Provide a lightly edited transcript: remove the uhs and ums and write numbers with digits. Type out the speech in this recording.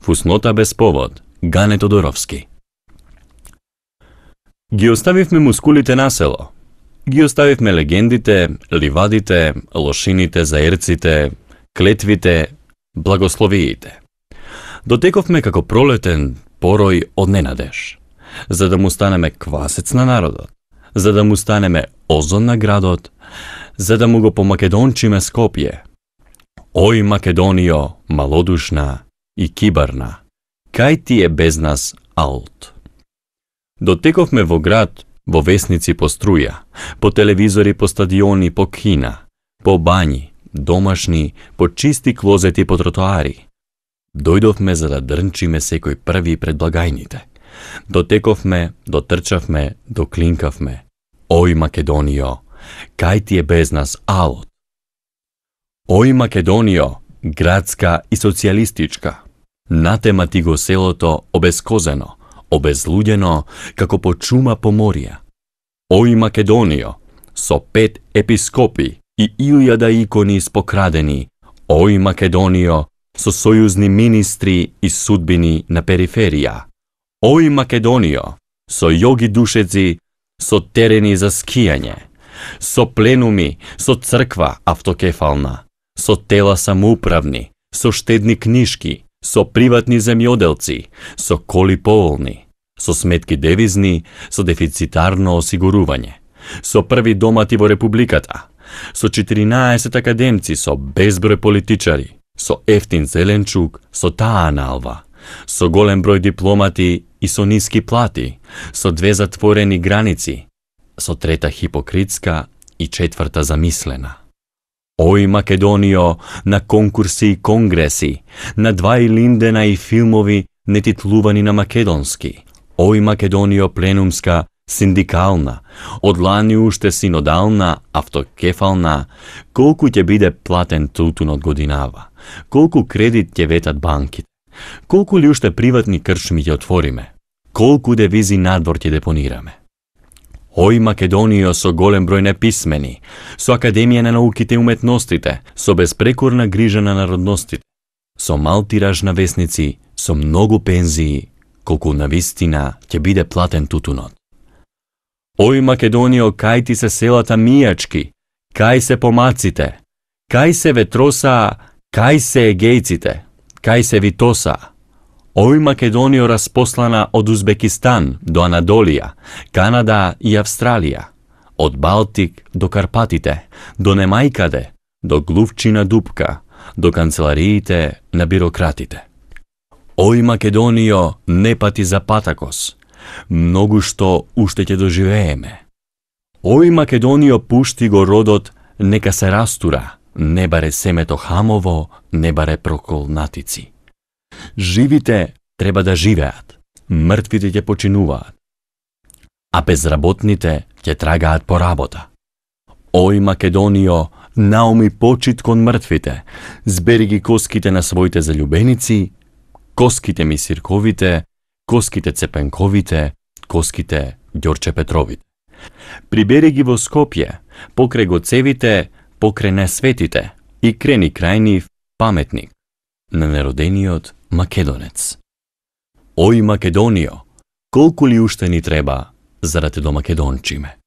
Фуснота без повод, Гане Тодоровски. Ги оставивме мускулите на село. Ги оставивме легендите, ливадите, лошините, заерците, клетвите, благословиите. Дотековме како пролетен порој од ненадеж, за да му станеме квасец на народот, за да му станеме озон на градот, за да му го помакедончиме Скопје. Ој Македонио, малодушна и кибарна, кај ти е без нас аут? Дотековме во град, во весници по струја, по телевизори, по стадиони, по кина, по бањи, домашни, по чисти клозети, по тротоари. Дојдовме за да дрнчиме секој први пред благајните. Дотековме, дотрчавме, доклинкавме. Ој Македонио, кај ти е без нас аут? Ој Македонио, градска и социјалистичка, натема ти го селото обезкозено, обезлуѓено, како по чума по морија. Ој Македонио, со 5 епископи и 1000 икони спокрадени. Ој Македонио, со сојузни министри и судбини на периферија. Ој Македонио, со јоги душеци, со терени за скијање, со пленуми, со црква автокефална, со тела самоуправни, со штедни книшки, со приватни земјоделци, со коли поволни, со сметки девизни, со дефицитарно осигурување, со први домати во републиката, со 14 академци, со безброј политичари, со ефтин зеленчук, со таа налва, со голем број дипломати и со ниски плати, со 2 затворени граници, со 3 хипокритска и 4 замислена. Ој Македонио, на конкурси и конгреси, на 2 линдена и филмови нетитлувани на македонски. Ој Македонио пленумска, синдикална, од лани уште синодална, автокефална, колку ќе биде платен тутунот годинава, колку кредит ќе ветат банките, колку ли уште приватни крчми ќе отвориме, колку девизи надвор ќе депонираме. Ој Македонио со голем број неписмени, со Академија на науките и уметностите, со безпрекорна грижа на народностите, со мал тираж на весници, со многу пензии, колку навистина ќе биде платен тутунот. Ој Македонио, кај ти се селата мијачки, кај се помаците, кај се ветроса, кај се егејците, кај се витоса. Ој Македонио распослана од Узбекистан до Анадолија, Канада и Австралија, од Балтик до Карпатите, до Немајкаде, до Глувчина дупка, до канцелариите на бирократите. Ој Македонио, не пати за Патакос, многу што уште ќе доживееме. Ој Македонио, пушти го родот, нека се растура, не баре семето хамово, не баре проколнатици. Живите треба да живеат, мртвите ќе починуваат, а безработните ќе трагаат по работа. Ој Македонио, науми почит кон мртвите, збери ги коските на своите заљубеници, коските Мисирковите, коските Цепенковите, коските Ѓорче Петровите. Прибери ги во Скопје, покрај Гоцевите, покрај несветите и крени крај нив паметник на неродениот македонец. Ој Македонио, колку ли уште ни треба за да те домакедончиме?